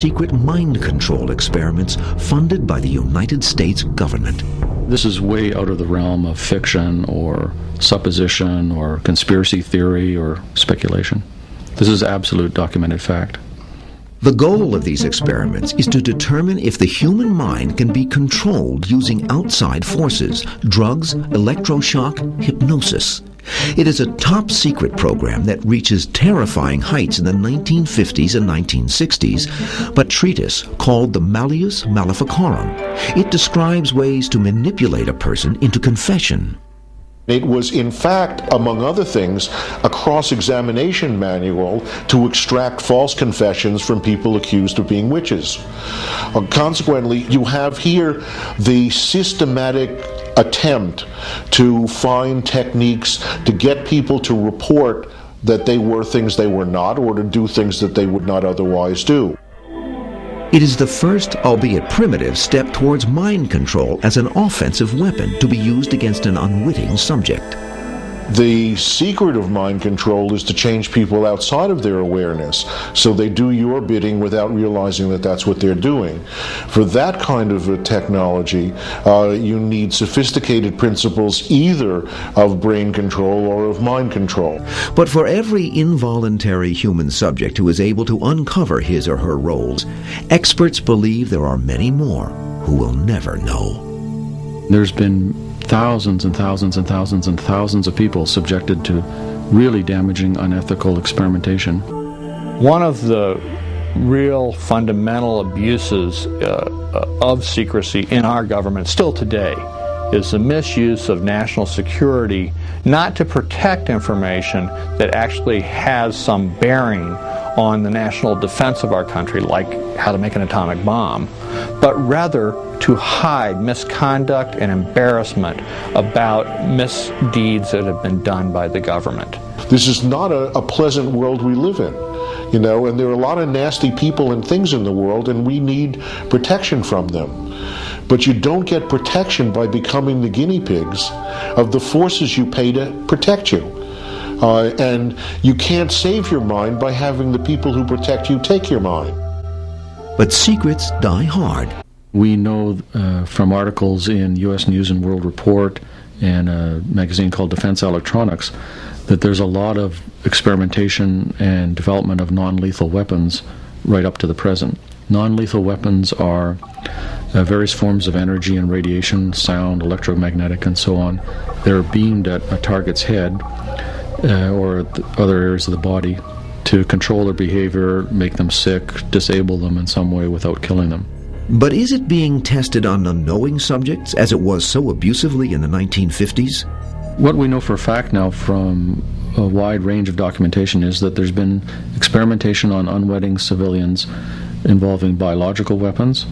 secret mind control experiments funded by the United States government. This is way out of the realm of fiction or supposition or conspiracy theory or speculation. This is absolute documented fact. The goal of these experiments is to determine if the human mind can be controlled using outside forces, drugs, electroshock, hypnosis. It is a top-secret program that reaches terrifying heights in the 1950s and 1960s, but treatise called the Malleus Maleficarum. It describes ways to manipulate a person into confession. It was, in fact, among other things, a cross-examination manual to extract false confessions from people accused of being witches. Consequently, you have here the systematic attempt to find techniques to get people to report that they were things they were not, or to do things that they would not otherwise do. It is the first, albeit primitive, step towards mind control as an offensive weapon to be used against an unwitting subject. The secret of mind control is to change people outside of their awareness, so they do your bidding without realizing that that's what they're doing. For that kind of a technology, you need sophisticated principles either of brain control or of mind control. But for every involuntary human subject who is able to uncover his or her roles, experts believe there are many more who will never know. There's been thousands and thousands and thousands and thousands of people subjected to really damaging, unethical experimentation. One of the real fundamental abuses of secrecy in our government still today is the misuse of national security not to protect information that actually has some bearing on the national defense of our country, like how to make an atomic bomb, but rather to hide misconduct and embarrassment about misdeeds that have been done by the government. This is not a pleasant world we live in, you know, and there are a lot of nasty people and things in the world, and we need protection from them. But you don't get protection by becoming the guinea pigs of the forces you pay to protect you. And you can't save your mind by having the people who protect you take your mind. But secrets die hard. We know from articles in U.S. News and World Report and a magazine called Defense Electronics that there's a lot of experimentation and development of non-lethal weapons right up to the present. Non-lethal weapons are various forms of energy and radiation, sound, electromagnetic, and so on. They're beamed at a target's head or other areas of the body to control their behavior, make them sick, disable them in some way without killing them. But is it being tested on unknowing subjects, as it was so abusively in the 1950s? What we know for a fact now from a wide range of documentation is that there's been experimentation on unwitting civilians involving biological weapons,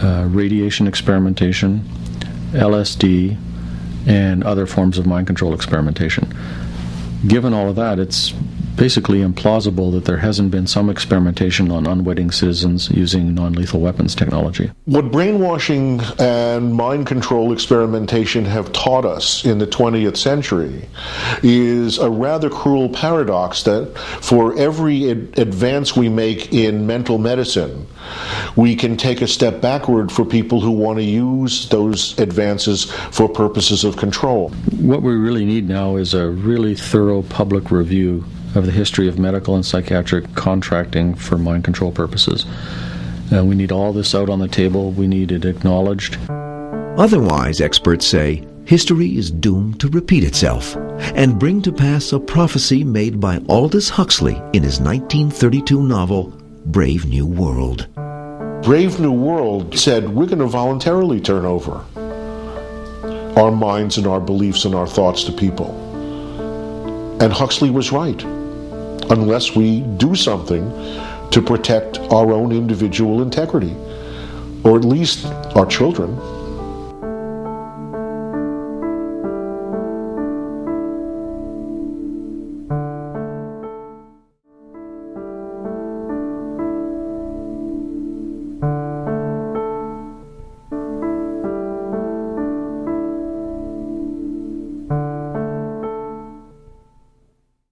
radiation experimentation, LSD, and other forms of mind control experimentation. Given all of that, it's basically implausible that there hasn't been some experimentation on unwitting citizens using non-lethal weapons technology. What brainwashing and mind control experimentation have taught us in the 20th century is a rather cruel paradox that for every advance we make in mental medicine, we can take a step backward for people who want to use those advances for purposes of control. What we really need now is a really thorough public review of the history of medical and psychiatric contracting for mind control purposes. We need all this out on the table. We need it acknowledged. Otherwise, experts say, history is doomed to repeat itself and bring to pass a prophecy made by Aldous Huxley in his 1932 novel, Brave New World. Brave New World said we're going to voluntarily turn over our minds and our beliefs and our thoughts to people. And Huxley was right, unless we do something to protect our own individual integrity, or at least our children.